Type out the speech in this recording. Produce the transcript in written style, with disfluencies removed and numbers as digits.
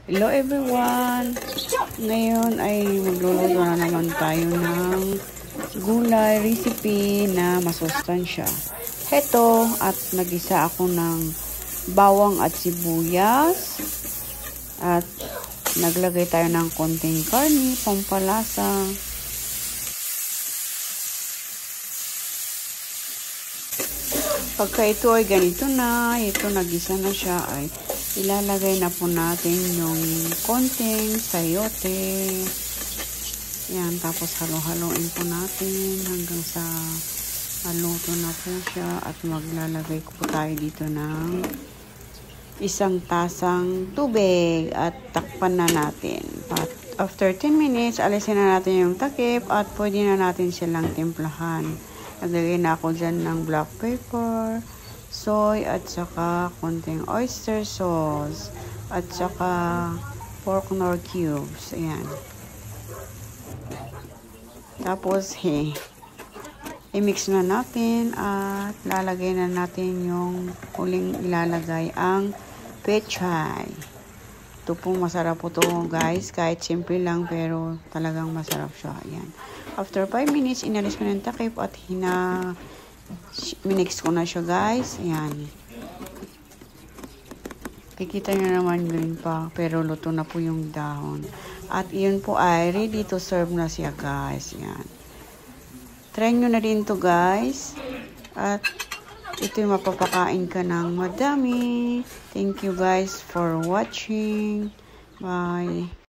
Hello everyone! Ngayon ay magluluto na naman tayo ng gulay recipe na masustansya. Heto, at nagisa ako ng bawang at sibuyas. At naglagay tayo ng konting karni, pampalasa. Pagka ito ay ganito na, ito nagisa na siya, ay ilalagay na po natin yung konting sayote. Yan, tapos halo-haloin po natin hanggang sa maluto na po siya. At maglalagay po tayo dito ng isang tasang tubig at takpan na natin. But after 10 minutes, alisin na natin yung takip at pwede na natin silang timplahan. Naglagay na ako dyan ng black pepper, soy, at saka konting oyster sauce, at saka pork nor cubes. Ayan. Tapos, i-mix na natin at lalagay na natin yung huling ilalagay ang pechay. Ito po, masarap po to guys. Kahit simple lang, pero talagang masarap siya. Ayan. After 5 minutes, inalis ko ng takip at minix ko na siya guys. Ayan. Kikita nyo naman green pa, pero luto na po yung dahon. At iyon po ay ready to serve na siya guys. Ayan. Try nyo na rin to guys. At ito yung mapapakain ka ng madami. Thank you guys for watching. Bye.